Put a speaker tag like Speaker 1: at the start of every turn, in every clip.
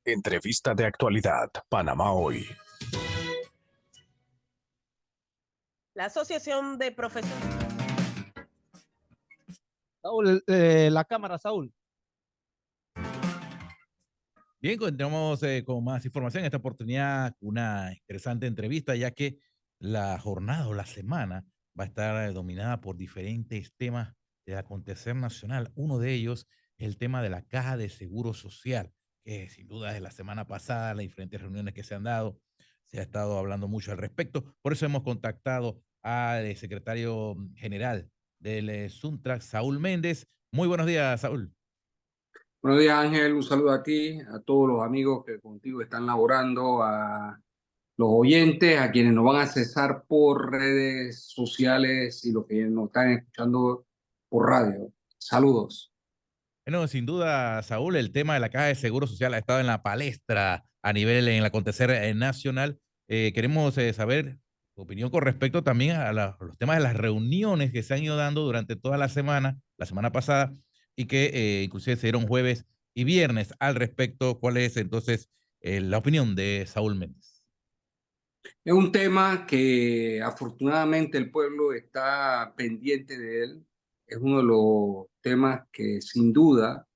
Speaker 1: Entrevista de actualidad, Panamá Hoy.
Speaker 2: La Asociación de Profesionales.
Speaker 3: Saúl, la cámara, Saúl.
Speaker 4: Bien, continuamos con más información. En esta oportunidad, una interesante entrevista, ya que la jornada o la semana va a estar dominada por diferentes temas del acontecer nacional. Uno de ellos es el tema de la Caja de Seguro Social, que sin duda de la semana pasada, las diferentes reuniones que se han dado, se ha estado hablando mucho al respecto. Por eso hemos contactado al secretario general del Suntrax, Saúl Méndez. Muy buenos días, Saúl.
Speaker 5: Buenos días, Ángel. Un saludo a ti, a todos los amigos que contigo están laborando, a los oyentes, a quienes nos van a accesar por redes sociales y los que nos están escuchando por radio. Saludos.
Speaker 4: Bueno, sin duda, Saúl, el tema de la Caja de Seguro Social ha estado en la palestra a nivel en el acontecer nacional. Queremos saber tu opinión con respecto también a los temas de las reuniones que se han ido dando durante toda la semana pasada, y que inclusive se dieron jueves y viernes al respecto. ¿Cuál es entonces la opinión de Saúl Méndez?
Speaker 5: Es un tema que afortunadamente el pueblo está pendiente de él. Es uno de los temas que sin duda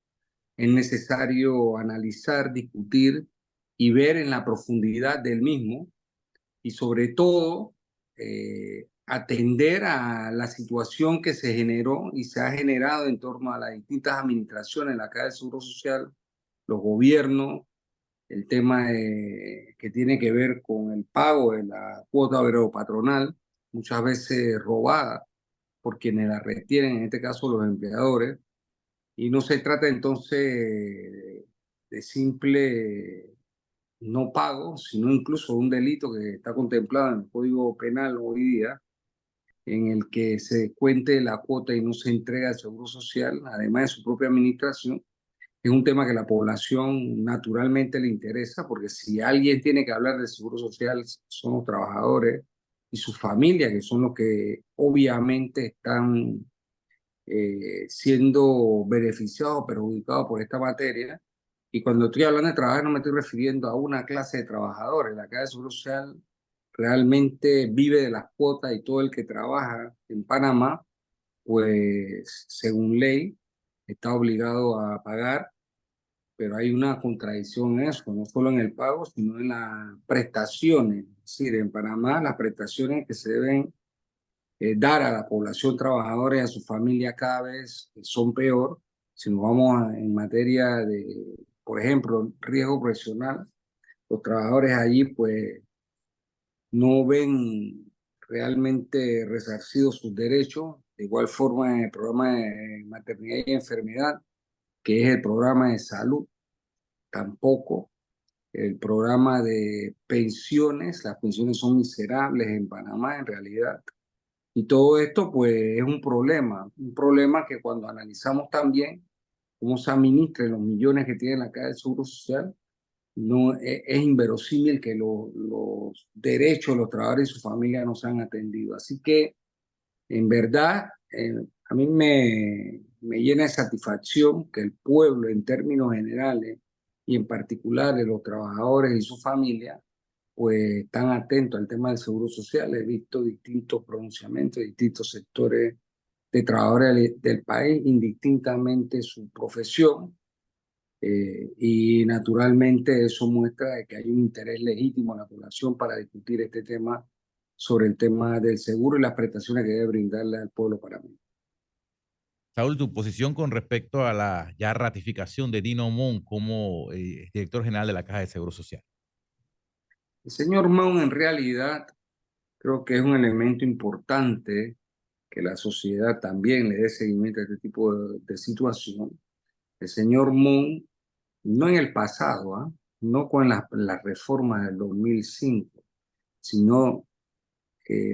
Speaker 5: es necesario analizar, discutir y ver en la profundidad del mismo y sobre todo atender a la situación que se generó y se ha generado en torno a las distintas administraciones, la Caja del Seguro Social, los gobiernos, el tema que tiene que ver con el pago de la cuota obrero-patronal, muchas veces robada por quienes la retienen, en este caso los empleadores, y no se trata entonces de simple no pago, sino incluso un delito que está contemplado en el Código Penal hoy día, en el que se descuente la cuota y no se entrega al Seguro Social, además de su propia administración. Es un tema que a la población naturalmente le interesa, porque si alguien tiene que hablar del Seguro Social son los trabajadores y sus familias, que son los que obviamente están siendo beneficiados o perjudicados por esta materia. Y cuando estoy hablando de trabajar no me estoy refiriendo a una clase de trabajadores. La Caja de Seguro Social realmente vive de las cuotas y todo el que trabaja en Panamá, pues según ley, está obligado a pagar, pero hay una contradicción en eso, no solo en el pago, sino en las prestaciones. Es decir, en Panamá las prestaciones que se deben dar a la población trabajadora y a su familia cada vez son peor. Si nos vamos en materia de, por ejemplo, riesgo profesional, los trabajadores allí pues no ven realmente resarcidos sus derechos. De igual forma en el programa de maternidad y enfermedad, que es el programa de salud, tampoco. El programa de pensiones, las pensiones son miserables en Panamá en realidad. Y todo esto, pues, es un problema que cuando analizamos también cómo se administran los millones que tiene la Caja del Seguro Social, no es inverosímil que los derechos de los trabajadores y su familia no sean atendidos. Así que, en verdad, a mí me llena de satisfacción que el pueblo, en términos generales, y en particular de los trabajadores y su familia, pues están atentos al tema del seguro social. He visto distintos pronunciamientos de distintos sectores de trabajadores del país, indistintamente su profesión, y naturalmente eso muestra que hay un interés legítimo en la población para discutir este tema sobre el tema del seguro y las prestaciones que debe brindarle al pueblo panameño.
Speaker 4: Saúl, tu posición con respecto a la ya ratificación de Dino Mon como director general de la Caja de Seguro Social.
Speaker 5: El señor Mon en realidad creo que es un elemento importante que la sociedad también le dé seguimiento a este tipo de situación. El señor Mon, no en el pasado, no con las reformas del 2005, sino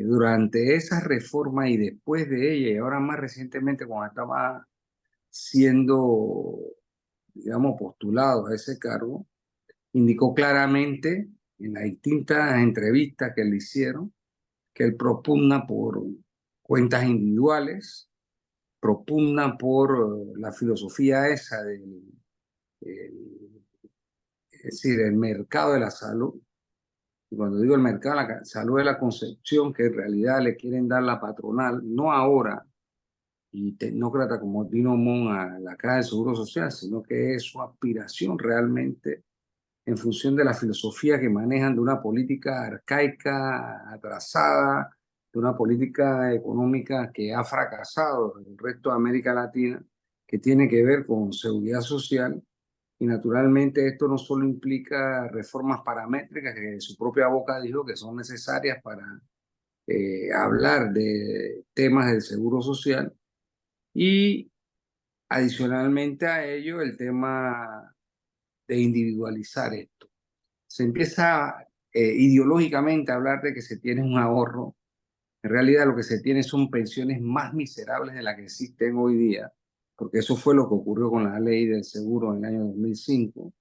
Speaker 5: durante esas reformas y después de ella, y ahora más recientemente cuando estaba siendo, digamos, postulado a ese cargo, indicó claramente en las distintas entrevistas que le hicieron que él propugna por cuentas individuales, propugna por la filosofía esa del es decir, el mercado de la salud. Y cuando digo el mercado de la salud es la concepción que en realidad le quieren dar la patronal, no ahora, y tecnócrata como Dino Mon a la Caja del Seguro Social, sino que es su aspiración realmente en función de la filosofía que manejan de una política arcaica, atrasada, de una política económica que ha fracasado en el resto de América Latina, que tiene que ver con seguridad social. Y naturalmente esto no solo implica reformas paramétricas, que de su propia boca dijo que son necesarias para hablar de temas del seguro social, y adicionalmente a ello el tema de individualizar esto. Se empieza ideológicamente a hablar de que se tiene un ahorro. En realidad lo que se tiene son pensiones más miserables de las que existen hoy día, porque eso fue lo que ocurrió con la ley del seguro en el año 2005.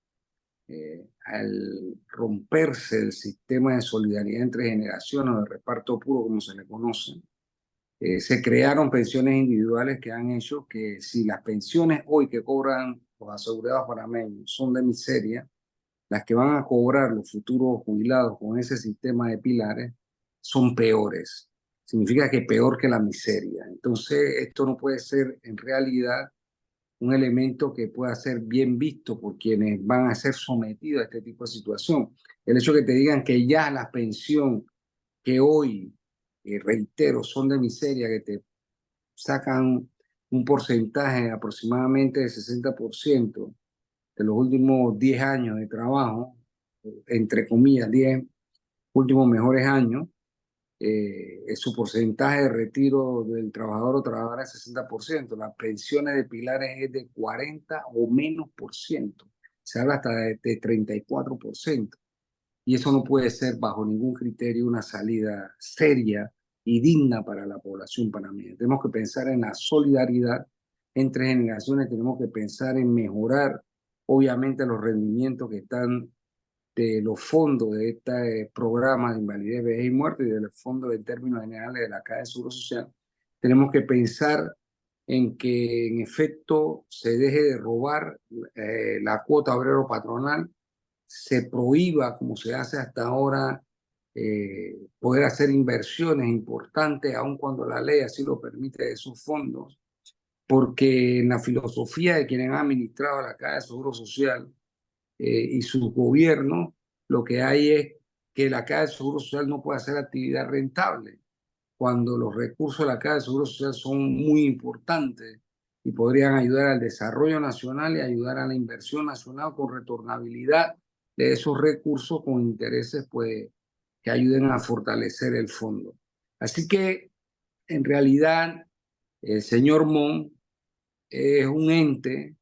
Speaker 5: Al romperse el sistema de solidaridad entre generaciones o de reparto puro, como se le conoce, se crearon pensiones individuales que han hecho que si las pensiones hoy que cobran los asegurados panameños son de miseria, las que van a cobrar los futuros jubilados con ese sistema de pilares son peores. Significa que peor que la miseria. Entonces, esto no puede ser en realidad un elemento que pueda ser bien visto por quienes van a ser sometidos a este tipo de situación. El hecho que te digan que ya la pensión que hoy, reitero, son de miseria, que te sacan un porcentaje aproximadamente del 60% de los últimos 10 años de trabajo, entre comillas, 10 últimos mejores años, su porcentaje de retiro del trabajador o trabajadora es 60%. Las pensiones de pilares es de 40 o menos por ciento. Se habla hasta de 34%. Y eso no puede ser bajo ningún criterio una salida seria y digna para la población panameña. Tenemos que pensar en la solidaridad entre generaciones, tenemos que pensar en mejorar, obviamente, los rendimientos que están de los fondos de este programa de invalidez, vejez y muerte y de los fondos en términos generales de la Caja de Seguro Social. Tenemos que pensar en que en efecto se deje de robar la cuota obrero patronal, se prohíba, como se hace hasta ahora, poder hacer inversiones importantes, aun cuando la ley así lo permite, de esos fondos, porque en la filosofía de quienes han administrado la Caja de Seguro Social y su gobierno, lo que hay es que la Caja de Seguro Social no puede hacer actividad rentable, cuando los recursos de la Caja de Seguro Social son muy importantes y podrían ayudar al desarrollo nacional y ayudar a la inversión nacional con retornabilidad de esos recursos con intereses pues, que ayuden a fortalecer el fondo. Así que, en realidad, el señor Mon es un ente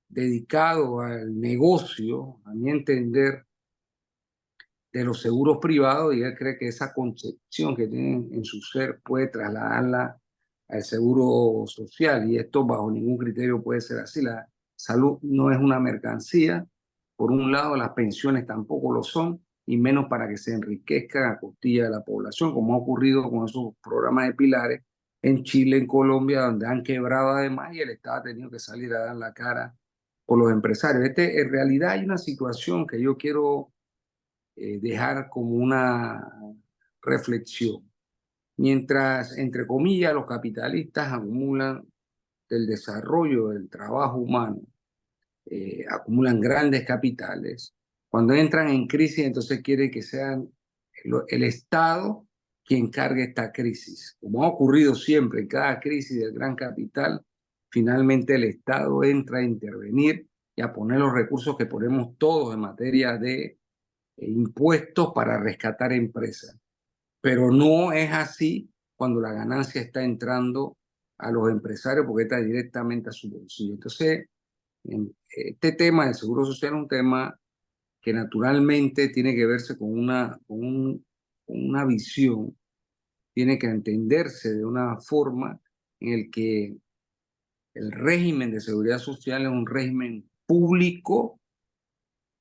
Speaker 5: dedicado al negocio, a mi entender, de los seguros privados, y él cree que esa concepción que tienen en su ser puede trasladarla al seguro social, y esto bajo ningún criterio puede ser así. La salud no es una mercancía, por un lado las pensiones tampoco lo son, y menos para que se enriquezcan a costilla de la población, como ha ocurrido con esos programas de pilares en Chile, en Colombia, donde han quebrado además y el Estado ha tenido que salir a dar la cara por los empresarios. En realidad hay una situación que yo quiero dejar como una reflexión. Mientras, entre comillas, los capitalistas acumulan del desarrollo del trabajo humano, acumulan grandes capitales, cuando entran en crisis, entonces quieren que sean el Estado quien cargue esta crisis. Como ha ocurrido siempre en cada crisis del gran capital, finalmente el Estado entra a intervenir y a poner los recursos que ponemos todos en materia de impuestos para rescatar empresas. Pero no es así cuando la ganancia está entrando a los empresarios, porque está directamente a su bolsillo. Entonces, este tema del seguro social es un tema que naturalmente tiene que verse con una visión, tiene que entenderse de una forma en el que el régimen de seguridad social es un régimen público,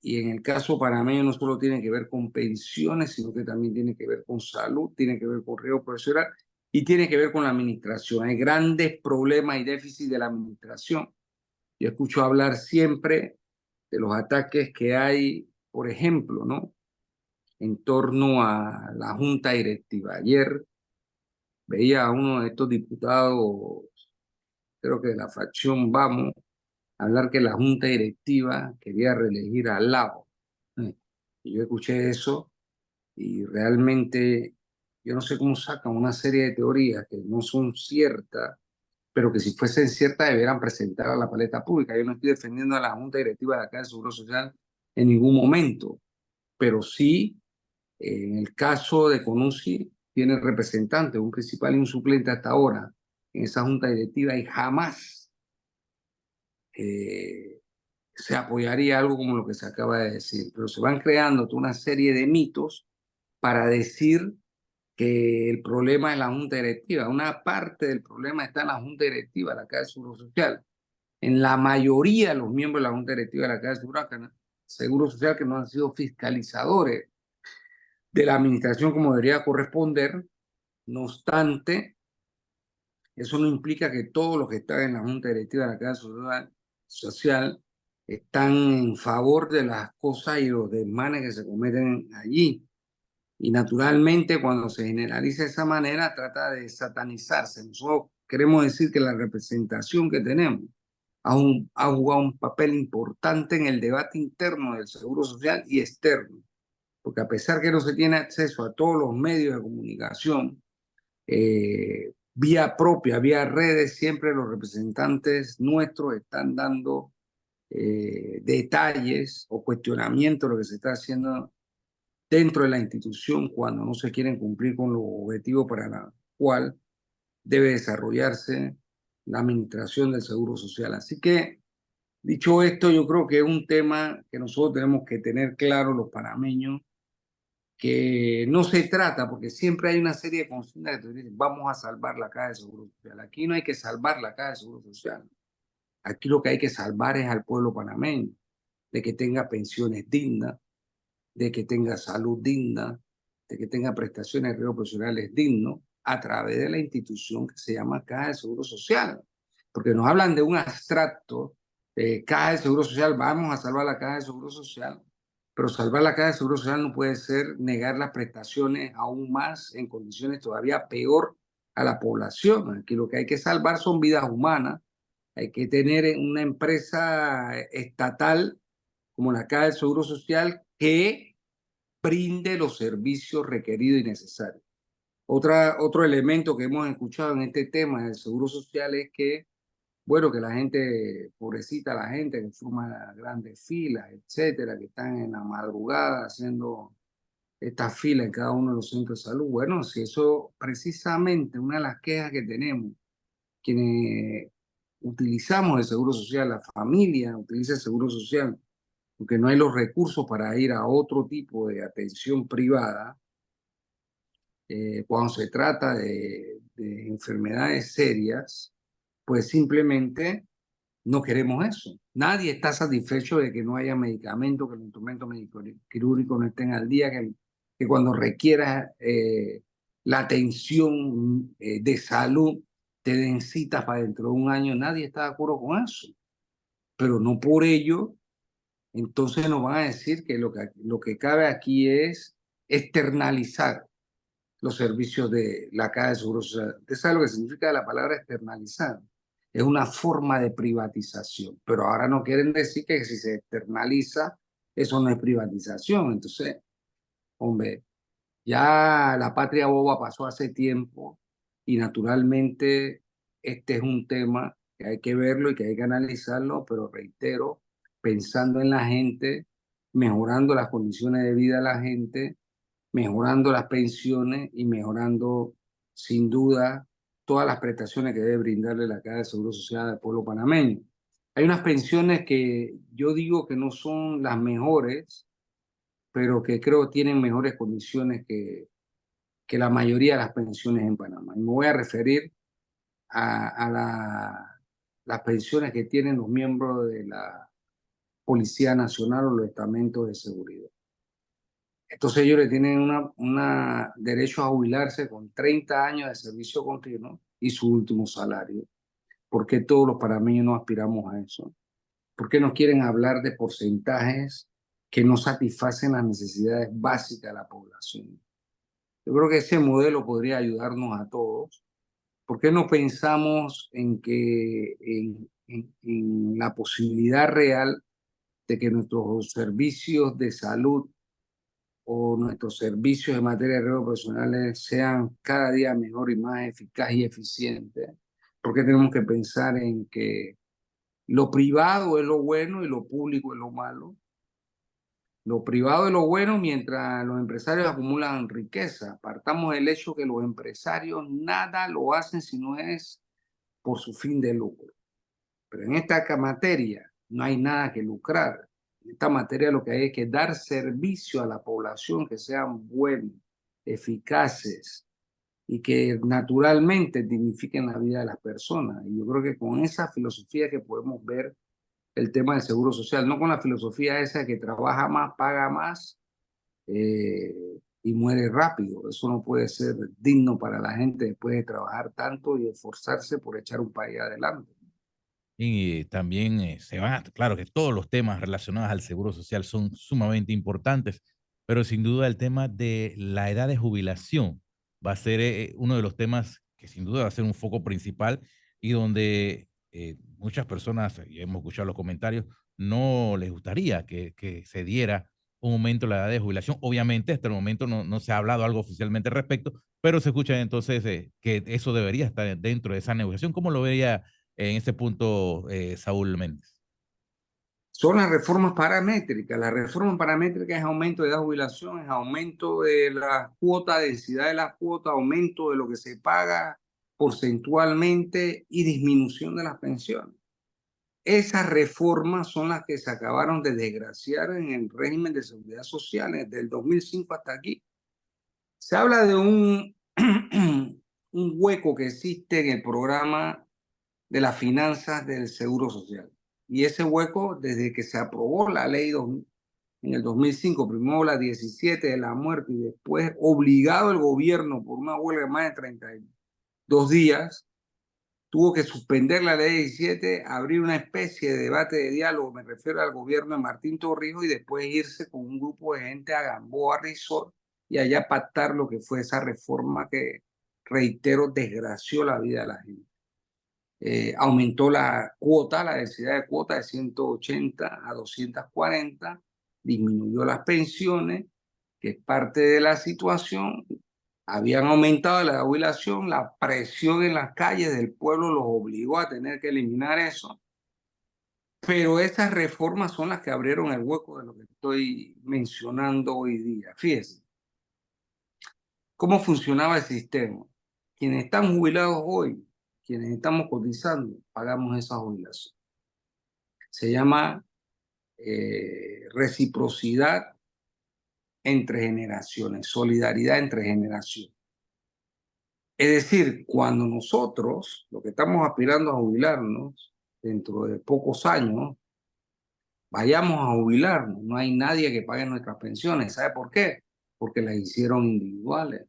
Speaker 5: y en el caso panameño no solo tiene que ver con pensiones, sino que también tiene que ver con salud, tiene que ver con riesgo profesional y tiene que ver con la administración. Hay grandes problemas y déficits de la administración. Yo escucho hablar siempre de los ataques que hay, por ejemplo, ¿no? En torno a la junta directiva. Ayer veía a uno de estos diputados, creo que de la facción Vamos, hablar que la junta directiva quería reelegir al Lago. Y yo escuché eso y realmente yo no sé cómo sacan una serie de teorías que no son ciertas, pero que si fuesen ciertas debieran presentar a la paleta pública. Yo no estoy defendiendo a la junta directiva de acá del Seguro Social en ningún momento, pero sí, en el caso de Conusi, tiene representantes, un principal y un suplente hasta ahora en esa junta directiva y jamás se apoyaría algo como lo que se acaba de decir. Pero se van creando toda una serie de mitos para decir que el problema es la junta directiva. Una parte del problema está en la junta directiva de la Caja de Seguro Social. En la mayoría de los miembros de la junta directiva de la Caja de Seguro Social que no han sido fiscalizadores de la administración como debería corresponder. No obstante, eso no implica que todos los que están en la junta directiva de la Caja Social están en favor de las cosas y los desmanes que se cometen allí. Y naturalmente, cuando se generaliza de esa manera, trata de satanizarse. Nosotros queremos decir que la representación que tenemos ha jugado un papel importante en el debate interno del Seguro Social y externo. Porque a pesar que no se tiene acceso a todos los medios de comunicación, vía propia, vía redes, siempre los representantes nuestros están dando detalles o cuestionamientos de lo que se está haciendo dentro de la institución cuando no se quieren cumplir con los objetivos para la cual debe desarrollarse la administración del Seguro Social. Así que, dicho esto, yo creo que es un tema que nosotros tenemos que tener claro los panameños, que no se trata, porque siempre hay una serie de consignas que te dicen, vamos a salvar la Caja de Seguro Social. Aquí no hay que salvar la Caja de Seguro Social. Aquí lo que hay que salvar es al pueblo panameño, de que tenga pensiones dignas, de que tenga salud digna, de que tenga prestaciones de riesgos profesionales dignos a través de la institución que se llama Caja de Seguro Social. Porque nos hablan de un abstracto, Caja de Seguro Social, vamos a salvar la Caja de Seguro Social, pero salvar la Caja de Seguro Social no puede ser negar las prestaciones aún más en condiciones todavía peor a la población. Aquí lo que hay que salvar son vidas humanas. Hay que tener una empresa estatal como la Caja del Seguro Social que brinde los servicios requeridos y necesarios. Otro elemento que hemos escuchado en este tema del Seguro Social es que, bueno, que la gente, pobrecita la gente que forma grandes filas, etcétera, que están en la madrugada haciendo estas filas en cada uno de los centros de salud. Bueno, si eso precisamente una de las quejas que tenemos, quienes utilizamos el Seguro Social, la familia utiliza el Seguro Social, porque no hay los recursos para ir a otro tipo de atención privada, cuando se trata de enfermedades serias, pues simplemente no queremos eso. Nadie está satisfecho de que no haya medicamentos, que los instrumentos quirúrgicos no estén al día, que cuando requiera la atención de salud te den citas para dentro de un año. Nadie está de acuerdo con eso. Pero no por ello, entonces nos van a decir que lo que cabe aquí es externalizar los servicios de la Caja de Seguro Social. ¿Usted sabe lo que significa la palabra externalizar? Es una forma de privatización, pero ahora no quieren decir que si se externaliza, eso no es privatización. Entonces, hombre, ya la patria boba pasó hace tiempo y naturalmente este es un tema que hay que verlo y que hay que analizarlo, pero reitero, pensando en la gente, mejorando las condiciones de vida de la gente, mejorando las pensiones y mejorando, sin duda, todas las prestaciones que debe brindarle la Caja de Seguro Social al pueblo panameño. Hay unas pensiones que yo digo que no son las mejores, pero que creo tienen mejores condiciones que la mayoría de las pensiones en Panamá. Y me voy a referir a las pensiones que tienen los miembros de la Policía Nacional o los estamentos de seguridad. Entonces ellos le tienen una derecho a jubilarse con 30 años de servicio continuo y su último salario. ¿Por qué todos los panameños no aspiramos a eso? ¿Por qué no quieren hablar de porcentajes que no satisfacen las necesidades básicas de la población? Yo creo que ese modelo podría ayudarnos a todos. ¿Por qué no pensamos en la posibilidad real de que nuestros servicios de salud o nuestros servicios en materia de riesgos profesionales sean cada día mejor y más eficaz y eficiente? ¿Por qué tenemos que pensar en que lo privado es lo bueno y lo público es lo malo? Lo privado es lo bueno mientras los empresarios acumulan riqueza. Partamos del hecho que los empresarios nada lo hacen si no es por su fin de lucro. Pero en esta materia no hay nada que lucrar. En esta materia lo que hay es que dar servicio a la población que sean buenos, eficaces y que naturalmente dignifiquen la vida de las personas. Y yo creo que con esa filosofía que podemos ver el tema del seguro social, no con la filosofía esa que trabaja más, paga más y muere rápido. Eso no puede ser digno para la gente después de trabajar tanto y esforzarse por echar un país adelante.
Speaker 4: Y también se van claro que todos los temas relacionados al seguro social son sumamente importantes, pero sin duda el tema de la edad de jubilación va a ser uno de los temas que sin duda va a ser un foco principal y donde muchas personas, y hemos escuchado los comentarios, no les gustaría que se diera un aumento en la edad de jubilación. Obviamente, hasta el momento no se ha hablado algo oficialmente al respecto, pero se escucha entonces que eso debería estar dentro de esa negociación. ¿Cómo lo vería en ese punto, Saúl Méndez?
Speaker 5: Son las reformas paramétricas. La reforma paramétrica es aumento de edad de jubilación, es aumento de la cuota, densidad de la cuota, aumento de lo que se paga porcentualmente y disminución de las pensiones. Esas reformas son las que se acabaron de desgraciar en el régimen de seguridad social desde el 2005 hasta aquí. Se habla de un hueco que existe en el programa de las finanzas del Seguro Social. Y ese hueco, desde que se aprobó la ley en el 2005, primero la 17 de la muerte y después obligado el gobierno por una huelga de más de 32 días, tuvo que suspender la ley 17, abrir una especie de debate de diálogo, me refiero al gobierno de Martín Torrijos, y después irse con un grupo de gente a Gamboa Resort y allá pactar lo que fue esa reforma que, reitero, desgració la vida de la gente. Aumentó la cuota, la densidad de cuota de 180 a 240, disminuyó las pensiones, que es parte de la situación. Habían aumentado la jubilación, la presión en las calles del pueblo los obligó a tener que eliminar eso. Pero esas reformas son las que abrieron el hueco de lo que estoy mencionando hoy día. Fíjense, ¿cómo funcionaba el sistema? Quienes están jubilados hoy, quienes estamos cotizando, pagamos esa jubilación. Se llama reciprocidad entre generaciones, solidaridad entre generaciones. Es decir, cuando nosotros, lo que estamos aspirando a jubilarnos, dentro de pocos años, vayamos a jubilarnos, no hay nadie que pague nuestras pensiones. ¿Sabe por qué? Porque las hicieron individuales.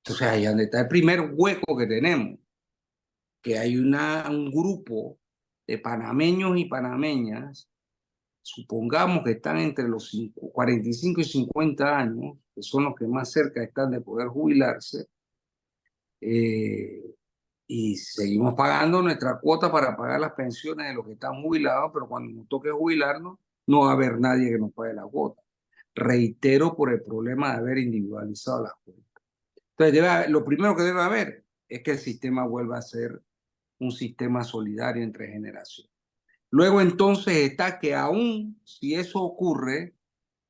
Speaker 5: Entonces, ahí es donde está el primer hueco que tenemos, que hay un grupo de panameños y panameñas, supongamos que están entre los 45 y 50 años, que son los que más cerca están de poder jubilarse, y seguimos pagando nuestra cuota para pagar las pensiones de los que están jubilados, pero cuando nos toque jubilarnos, no va a haber nadie que nos pague la cuota. Reitero, por el problema de haber individualizado las cuotas. Entonces, lo primero que debe haber es que el sistema vuelva a ser un sistema solidario entre generaciones. Luego entonces está que aún si eso ocurre,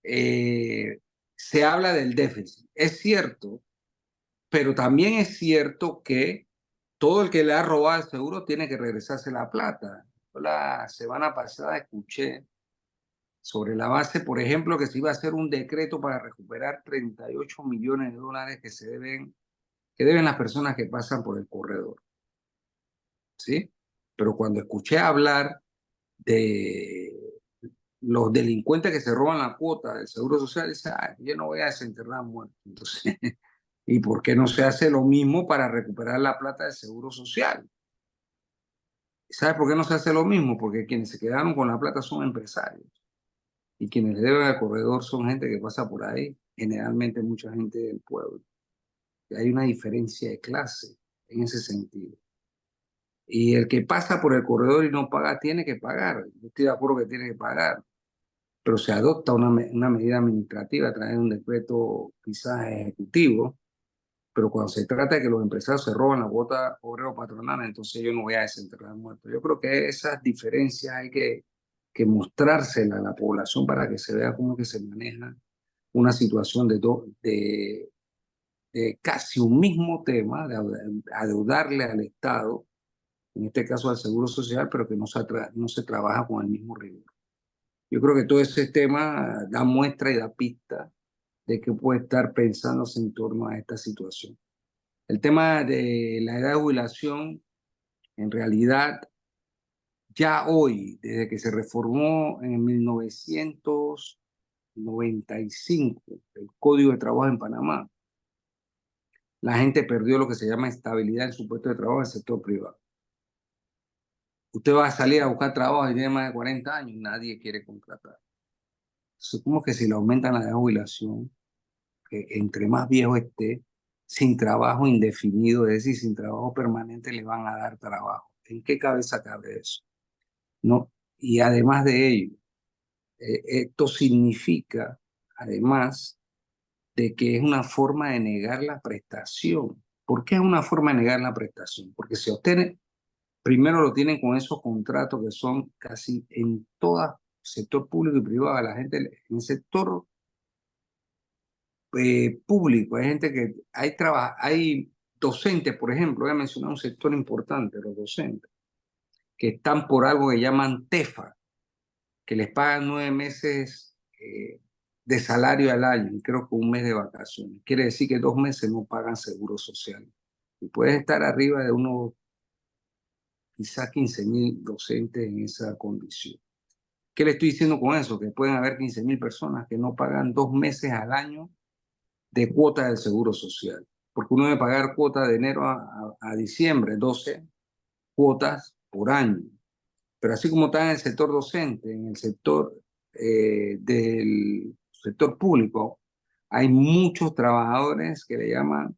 Speaker 5: se habla del déficit. Es cierto, pero también es cierto que todo el que le ha robado el seguro tiene que regresarse la plata. Yo la semana pasada escuché sobre la base, por ejemplo, que se iba a hacer un decreto para recuperar 38 millones de dólares que deben las personas que pasan por el corredor. ¿Sí? Pero cuando escuché hablar de los delincuentes que se roban la cuota del Seguro Social, dice, yo no voy a desenterrar muertos. Entonces, ¿y por qué no se hace lo mismo para recuperar la plata del Seguro Social? ¿Sabes por qué no se hace lo mismo? Porque quienes se quedaron con la plata son empresarios y quienes le deben al corredor son gente que pasa por ahí, generalmente mucha gente del pueblo. Y hay una diferencia de clase en ese sentido. Y el que pasa por el corredor y no paga, tiene que pagar. Yo estoy de acuerdo que tiene que pagar, pero se adopta una medida administrativa a través de un decreto quizás ejecutivo, pero cuando se trata de que los empresarios se roban la cuota obrero-patronal, entonces yo no voy a desenterrar muertos. Yo creo que esas diferencias hay que mostrárselas a la población para que se vea cómo es que se maneja una situación de casi un mismo tema, de adeudarle al Estado, en este caso al Seguro Social, pero que no se trabaja con el mismo rigor. Yo creo que todo ese tema da muestra y da pista de que puede estar pensándose en torno a esta situación. El tema de la edad de jubilación, en realidad, ya hoy, desde que se reformó en 1995 el Código de Trabajo en Panamá, la gente perdió lo que se llama estabilidad en su puesto de trabajo en el sector privado. Usted va a salir a buscar trabajo y tiene más de 40 años, nadie quiere contratar. Es como que si le aumentan la edad de jubilación, que entre más viejo esté, sin trabajo indefinido, es decir, sin trabajo permanente, le van a dar trabajo. ¿En qué cabeza cabe eso? No. Y además de ello, esto significa, además, de que es una forma de negar la prestación. ¿Por qué es una forma de negar la prestación? Porque se obtiene, primero lo tienen con esos contratos que son casi en todo sector público y privado. La gente en el sector público, hay gente que hay docentes, por ejemplo, voy a mencionar un sector importante, los docentes, que están por algo que llaman TEFA, que les pagan 9 meses de salario al año y creo que un mes de vacaciones. Quiere decir que 2 meses no pagan seguro social. Y puedes estar arriba de unos quizás 15.000 docentes en esa condición. ¿Qué le estoy diciendo con eso? Que pueden haber 15.000 personas que no pagan 2 meses al año de cuota del seguro social. Porque uno debe pagar cuota de enero a diciembre, 12 cuotas por año. Pero así como está en el sector docente, en el sector del sector público, hay muchos trabajadores que le llaman,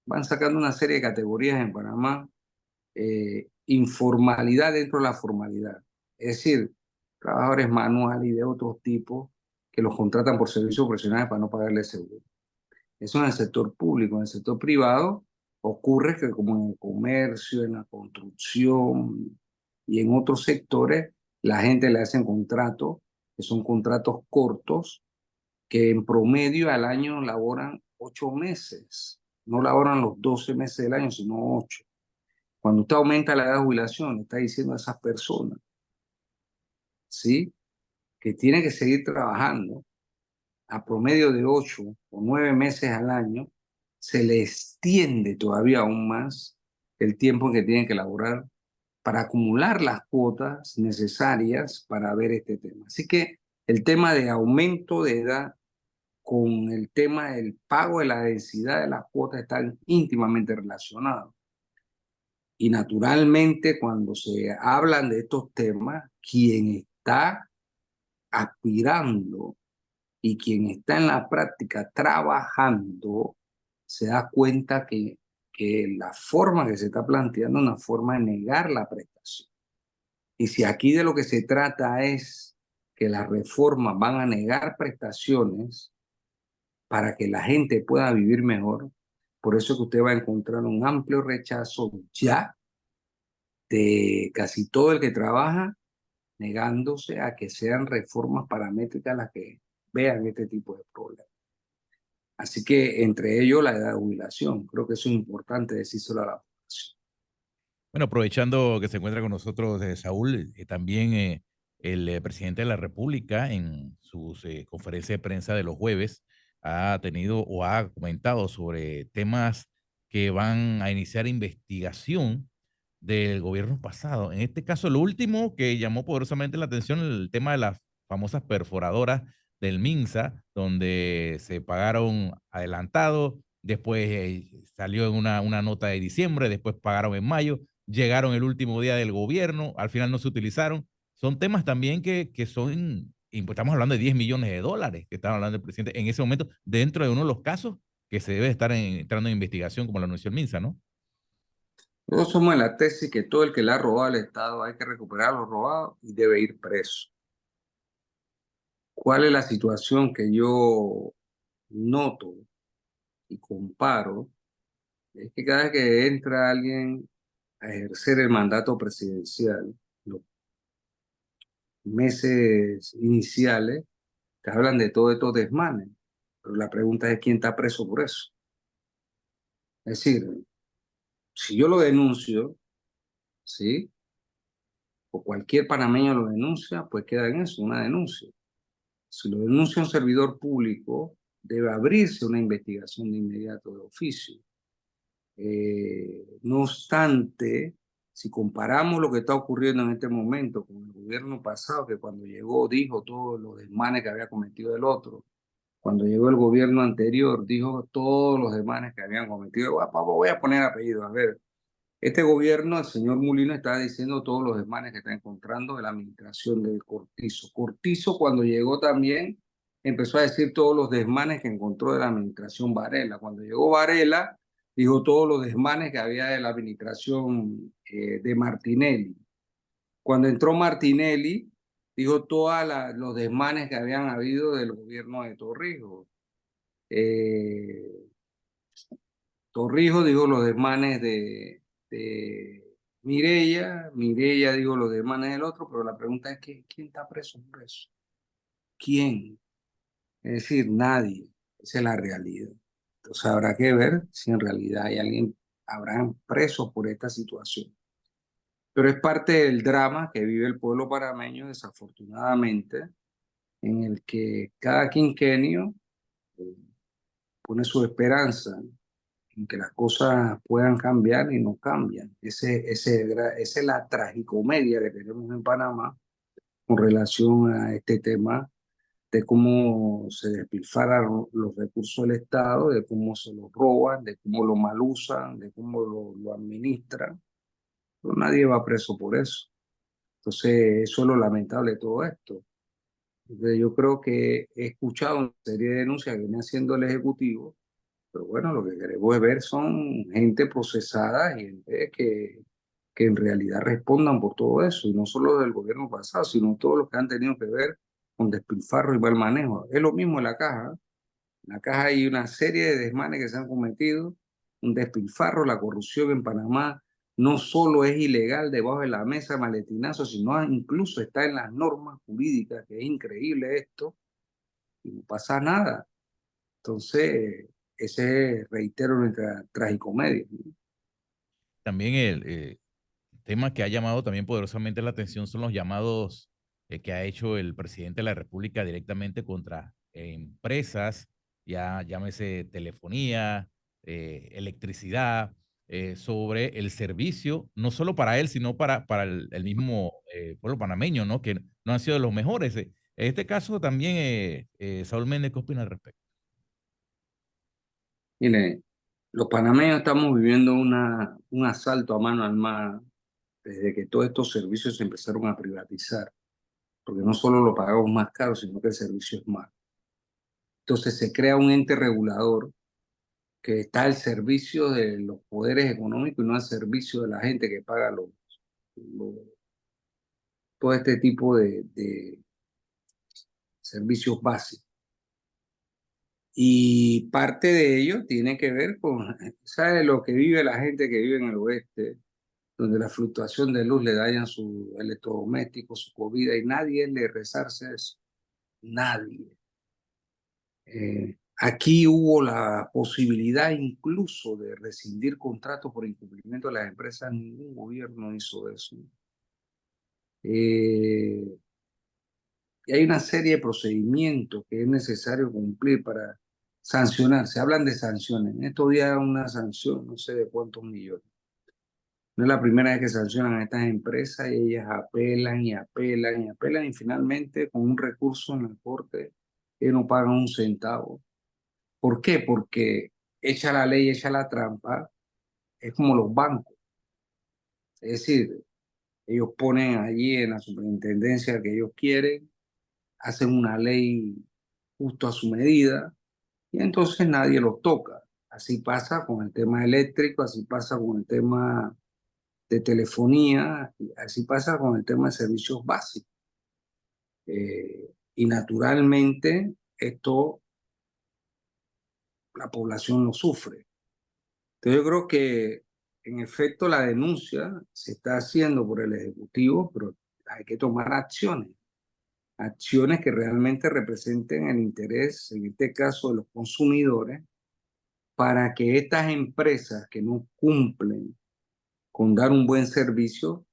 Speaker 5: van sacando una serie de categorías en Panamá, informalidad dentro de la formalidad. Es decir, trabajadores manuales y de otros tipos que los contratan por servicios profesionales para no pagarles seguro. Eso en el sector público. En el sector privado ocurre que como en el comercio, en la construcción y en otros sectores, la gente le hacen contratos, que son contratos cortos, que en promedio al año laboran 8 meses. No laboran los 12 meses del año, sino 8. Cuando usted aumenta la edad de jubilación, le está diciendo a esas personas, ¿sí?, que tienen que seguir trabajando a promedio de 8 o 9 meses al año, se le extiende todavía aún más el tiempo en que tienen que laborar para acumular las cuotas necesarias para ver este tema. Así que el tema de aumento de edad con el tema del pago de la densidad de las cuotas están íntimamente relacionados. Y naturalmente cuando se hablan de estos temas, quien está aspirando y quien está en la práctica trabajando se da cuenta que la forma que se está planteando es una forma de negar la prestación. Y si aquí de lo que se trata es que las reformas van a negar prestaciones para que la gente pueda vivir mejor, por eso es que usted va a encontrar un amplio rechazo ya de casi todo el que trabaja, negándose a que sean reformas paramétricas las que vean este tipo de problemas. Así que entre ellos la edad de jubilación. Creo que eso es importante decírselo a la población.
Speaker 4: Bueno, aprovechando que se encuentra con nosotros Saúl, también el presidente de la República en sus conferencias de prensa de los jueves ha tenido o ha comentado sobre temas que van a iniciar investigación del gobierno pasado. En este caso, lo último que llamó poderosamente la atención, el tema de las famosas perforadoras del MINSA, donde se pagaron adelantado, después salió en una nota de diciembre, después pagaron en mayo, llegaron el último día del gobierno, al final no se utilizaron. Son temas también que son, y pues estamos hablando de 10 millones de dólares que estaba hablando el presidente en ese momento, dentro de uno de los casos que se debe estar entrando en investigación, como lo anunció el MINSA, ¿no?
Speaker 5: Todos somos de la tesis que todo el que le ha robado al Estado hay que recuperar lo robado y debe ir preso. ¿Cuál es la situación que yo noto y comparo? Es que cada vez que entra alguien a ejercer el mandato presidencial, los meses iniciales, te hablan de todos estos desmanes, pero la pregunta es quién está preso por eso. Es decir, si yo lo denuncio, ¿sí? O cualquier panameño lo denuncia, pues queda en eso, una denuncia. Si lo denuncia un servidor público, debe abrirse una investigación de inmediato de oficio. No obstante, si comparamos lo que está ocurriendo en este momento con el gobierno pasado, que cuando llegó dijo todos los desmanes que había cometido el otro, cuando llegó el gobierno anterior dijo todos los desmanes que habían cometido, voy a poner apellido, a ver, este gobierno, el señor Mulino está diciendo todos los desmanes que está encontrando de la administración del Cortizo. Cortizo cuando llegó también empezó a decir todos los desmanes que encontró de la administración Varela. Cuando llegó Varela, dijo todos los desmanes que había de la administración de Martinelli. Cuando entró Martinelli, dijo todos los desmanes que habían habido del gobierno de Torrijos. Torrijos dijo los desmanes de Mireya dijo los desmanes del otro, pero la pregunta es ¿quién está preso por eso? ¿Quién? Es decir, nadie. Esa es la realidad. Entonces habrá que ver si en realidad hay alguien, habrán presos por esta situación. Pero es parte del drama que vive el pueblo panameño, desafortunadamente, en el que cada quinquenio pone su esperanza en que las cosas puedan cambiar y no cambian. Esa es la tragicomedia que tenemos en Panamá con relación a este tema de cómo se despilfarran los recursos del Estado, de cómo se los roban, de cómo lo malusan, de cómo lo administran. Pero nadie va preso por eso. Entonces, eso es lo lamentable de todo esto. Entonces, yo creo que he escuchado una serie de denuncias que viene haciendo el Ejecutivo, pero bueno, lo que queremos ver son gente procesada y gente que en realidad respondan por todo eso, y no solo del gobierno pasado, sino todos los que han tenido que ver con despilfarro y mal manejo. Es lo mismo en la caja. En la caja hay una serie de desmanes que se han cometido, un despilfarro, la corrupción en Panamá no solo es ilegal debajo de la mesa, maletinazo, sino incluso está en las normas jurídicas, que es increíble esto, y no pasa nada. Entonces, ese, reitero, nuestra tragicomedia, ¿no?
Speaker 4: También el tema que ha llamado también poderosamente la atención son los llamados que ha hecho el presidente de la República directamente contra empresas, ya llámese telefonía, electricidad, sobre el servicio, no solo para él, sino para el mismo pueblo panameño, ¿no? Que no han sido los mejores. En este caso también, Saúl Méndez, ¿qué opina al respecto?
Speaker 5: Mire, los panameños estamos viviendo un asalto a mano armada desde que todos estos servicios se empezaron a privatizar, porque no solo lo pagamos más caro, sino que el servicio es malo. Entonces se crea un ente regulador que está al servicio de los poderes económicos y no al servicio de la gente que paga los- todo este tipo de servicios básicos. Y parte de ello tiene que ver con, ¿sabe lo que vive la gente que vive en el oeste? Donde la fluctuación de luz le daña su electrodoméstico, su comida, y nadie le resarce eso. Nadie. Aquí hubo la posibilidad incluso de rescindir contratos por incumplimiento de las empresas. Ningún gobierno hizo eso. Y hay una serie de procedimientos que es necesario cumplir para sancionar. Se hablan de sanciones. En estos días una sanción, no sé de cuántos millones. No es la primera vez que sancionan a estas empresas y ellas apelan y apelan y apelan y finalmente con un recurso en la corte ellos no pagan un centavo. ¿Por qué? Porque echa la ley, echa la trampa, es como los bancos. Es decir, ellos ponen allí en la superintendencia que ellos quieren, hacen una ley justo a su medida y entonces nadie los toca. Así pasa con el tema eléctrico, así pasa con el tema de telefonía, y así pasa con el tema de servicios básicos. Y naturalmente esto la población lo sufre. Entonces yo creo que en efecto la denuncia se está haciendo por el Ejecutivo, pero hay que tomar acciones que realmente representen el interés, en este caso de los consumidores, para que estas empresas que no cumplen con dar un buen servicio,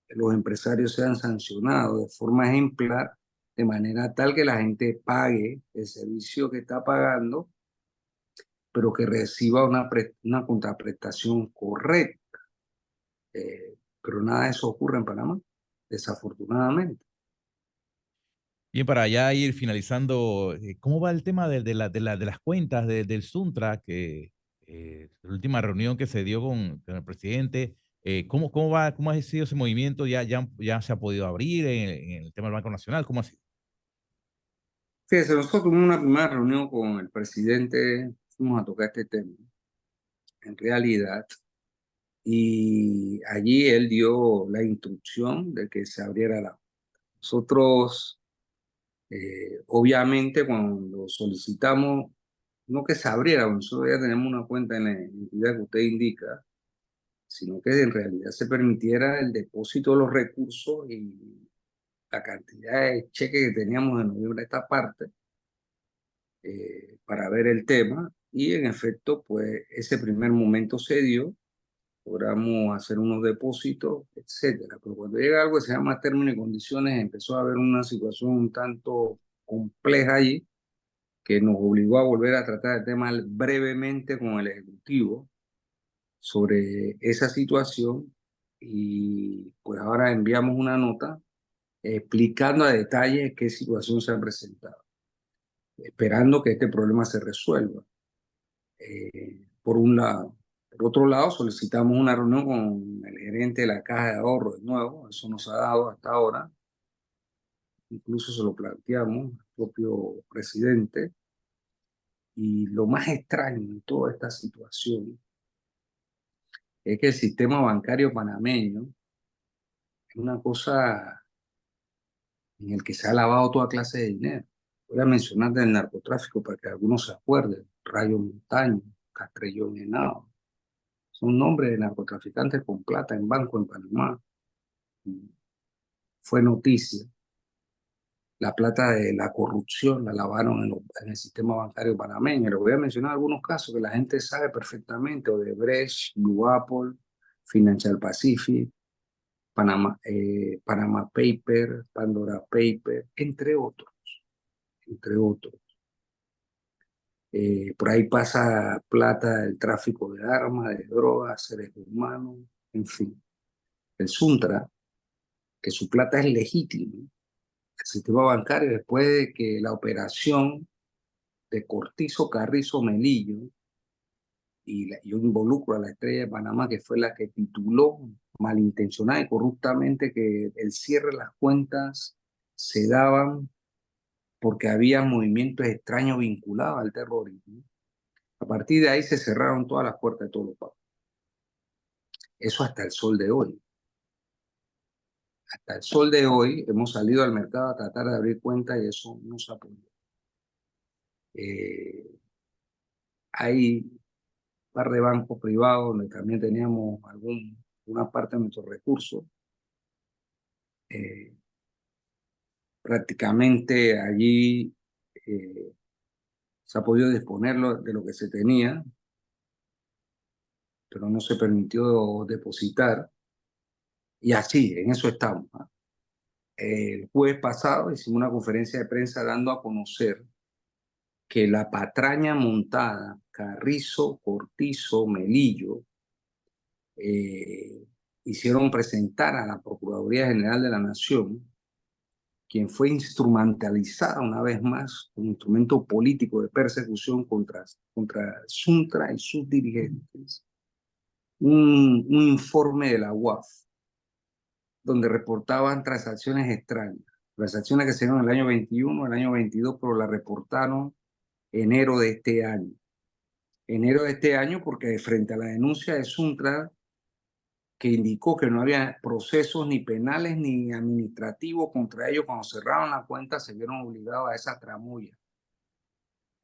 Speaker 5: los empresarios sean sancionados de forma ejemplar, de manera tal que la gente pague el servicio que está pagando, pero que reciba una contraprestación correcta. Pero nada de eso ocurre en Panamá, desafortunadamente.
Speaker 4: Bien, para ya ir finalizando, ¿cómo va el tema de las cuentas del Suntra? Que la última reunión que se dio con el presidente, ¿cómo ha sido ese movimiento? ¿Ya se ha podido abrir en el tema del Banco Nacional? ¿Cómo ha sido?
Speaker 5: Fíjese, nosotros tuvimos una primera reunión con el presidente, fuimos a tocar este tema, en realidad, y allí él dio la instrucción de que se abriera la. Nosotros, obviamente, cuando solicitamos, no que se abriera, nosotros ya tenemos una cuenta en la entidad que usted indica, sino que en realidad se permitiera el depósito de los recursos y la cantidad de cheques que teníamos en noviembre a esta parte para ver el tema. Y en efecto, pues ese primer momento se dio, logramos hacer unos depósitos, etcétera. Pero cuando llega algo que se llama términos y condiciones, empezó a haber una situación un tanto compleja allí, que nos obligó a volver a tratar el tema brevemente con el Ejecutivo sobre esa situación y pues ahora enviamos una nota explicando a detalle qué situación se ha presentado, esperando que este problema se resuelva. Por un lado. Por otro lado, solicitamos una reunión con el gerente de la Caja de Ahorro de nuevo, eso nos ha dado hasta ahora, incluso se lo planteamos al propio presidente, y lo más extraño de toda esta situación es que el sistema bancario panameño es una cosa en el que se ha lavado toda clase de dinero. Voy a mencionar del narcotráfico para que algunos se acuerden: Rayo Montaño, Castrellón Henao, son nombres de narcotraficantes con plata en banco en Panamá. Fue noticia. La plata de la corrupción la lavaron en el sistema bancario panameño. Les voy a mencionar algunos casos que la gente sabe perfectamente: Odebrecht, Blue Apple, Financial Pacific, Panama Paper, Pandora Paper, entre otros. Entre otros. Por ahí pasa plata del tráfico de armas, de drogas, seres humanos, en fin. El Suntra, que su plata es legítima, el sistema bancario, después de que la operación de Cortizo, Carrizo, Melillo, y yo involucro a la Estrella de Panamá, que fue la que tituló malintencionada y corruptamente que el cierre de las cuentas se daban porque había movimientos extraños vinculados al terrorismo. A partir de ahí se cerraron todas las puertas de todos los pagos. Eso hasta el sol de hoy. Hasta el sol de hoy hemos salido al mercado a tratar de abrir cuentas y eso no se ha podido. Hay un par de bancos privados donde también teníamos una parte de nuestros recursos. Prácticamente allí se ha podido disponer de lo que se tenía, pero no se permitió depositar. Y así, en eso estamos. El jueves pasado hicimos una conferencia de prensa dando a conocer que la patraña montada, Carrizo, Cortizo, Melillo, hicieron presentar a la Procuraduría General de la Nación, quien fue instrumentalizada una vez más como instrumento político de persecución contra Suntra y sus dirigentes, un informe de la UAF donde reportaban transacciones extrañas, transacciones que se dieron en el año 21, el año 22, pero la reportaron enero de este año. Enero de este año porque frente a la denuncia de Suntra, que indicó que no había procesos ni penales ni administrativos contra ellos, cuando cerraron la cuenta se vieron obligados a esa tramulla.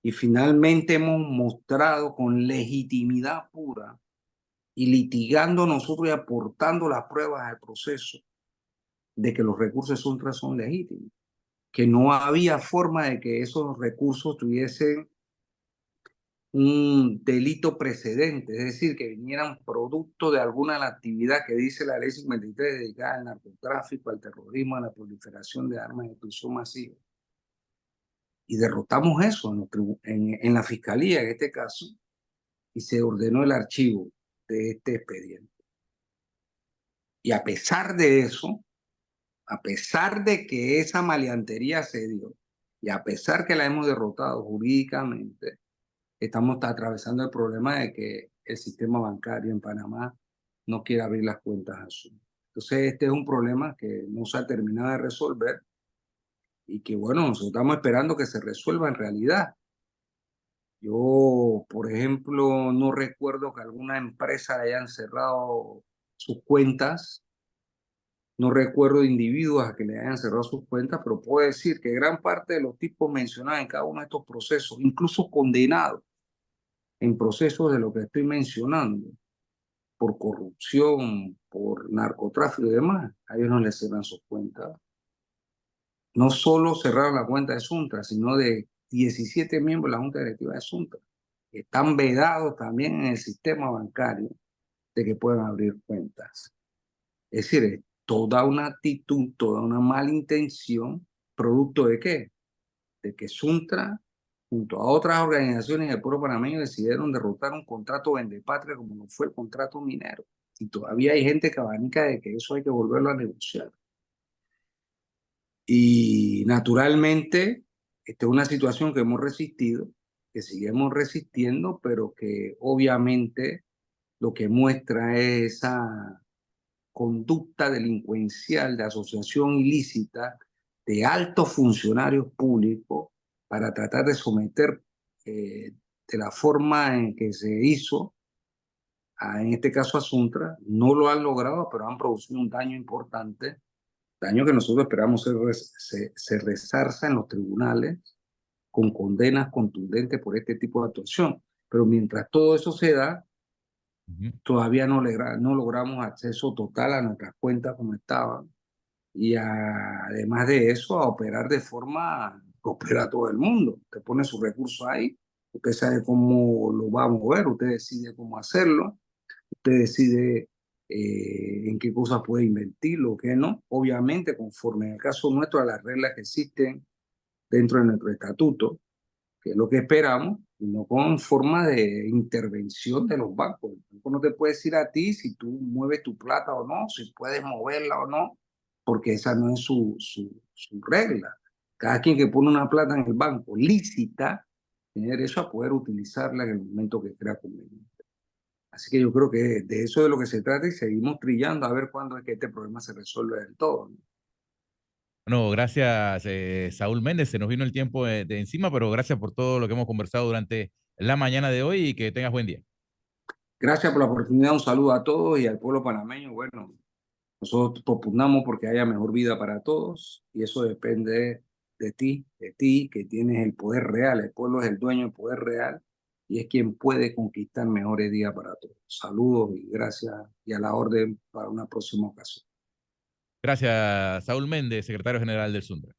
Speaker 5: Y finalmente hemos mostrado con legitimidad pura y litigando nosotros y aportando las pruebas al proceso de que los recursos de Suntra son legítimos, que no había forma de que esos recursos tuviesen un delito precedente, es decir, que vinieran producto de alguna de la actividad que dice la ley 53 dedicada al narcotráfico, al terrorismo, a la proliferación de armas de destrucción masiva. Y derrotamos eso en la fiscalía, en este caso, y se ordenó el archivo de este expediente. Y a pesar de eso, a pesar de que esa maleantería se dio, y a pesar que la hemos derrotado jurídicamente, estamos atravesando el problema de que el sistema bancario en Panamá no quiere abrir las cuentas a Zoom. Entonces, este es un problema que no se ha terminado de resolver y que, bueno, nosotros estamos esperando que se resuelva en realidad. Yo, por ejemplo, no recuerdo que alguna empresa le hayan cerrado sus cuentas. No recuerdo individuos a que le hayan cerrado sus cuentas, pero puedo decir que gran parte de los tipos mencionados en cada uno de estos procesos, incluso condenados en procesos de lo que estoy mencionando, por corrupción, por narcotráfico y demás, a ellos no les cerran sus cuentas. No solo cerraron la cuenta de Suntra, sino de 17 miembros de la Junta Directiva de Suntra. Están vedados también en el sistema bancario de que puedan abrir cuentas. Es decir, es toda una actitud, toda una mala intención, ¿producto de qué? De que Suntra, junto a otras organizaciones del pueblo panameño, decidieron derrotar un contrato vendepatria como no fue el contrato minero. Y todavía hay gente que abanica de que eso hay que volverlo a negociar. Y naturalmente, esta es una situación que hemos resistido, que seguimos resistiendo, pero que obviamente lo que muestra es esa conducta delincuencial de asociación ilícita de altos funcionarios públicos para tratar de someter de la forma en que se hizo, en este caso a Suntra. No lo han logrado, pero han producido un daño importante, daño que nosotros esperamos se resarza en los tribunales con condenas contundentes por este tipo de actuación. Pero mientras todo eso se da, todavía no logramos acceso total a nuestras cuentas como estaban. Y además de eso, a operar de forma que opera todo el mundo. Usted pone sus recursos ahí, usted sabe cómo lo va a mover, usted decide cómo hacerlo, usted decide en qué cosas puede invertir, lo que no. Obviamente, conforme en el caso nuestro a las reglas que existen dentro de nuestro estatuto, que es lo que esperamos, y no con forma de intervención de los bancos. El banco no te puede decir a ti si tú mueves tu plata o no, si puedes moverla o no, porque esa no es su regla. Cada quien que pone una plata en el banco lícita tiene derecho a poder utilizarla en el momento que crea conveniente. Así que yo creo que de eso es de lo que se trata y seguimos trillando a ver cuándo es que este problema se resuelve del todo, ¿no?
Speaker 4: Bueno, gracias, Saúl Méndez. Se nos vino el tiempo de encima, pero gracias por todo lo que hemos conversado durante la mañana de hoy y que tengas buen día.
Speaker 5: Gracias por la oportunidad, un saludo a todos y al pueblo panameño. Bueno, nosotros propugnamos porque haya mejor vida para todos y eso depende de ti que tienes el poder real. El pueblo es el dueño del poder real y es quien puede conquistar mejores días para todos. Saludos y gracias y a la orden para una próxima ocasión.
Speaker 4: Gracias, Saúl Méndez, secretario general del Sundra.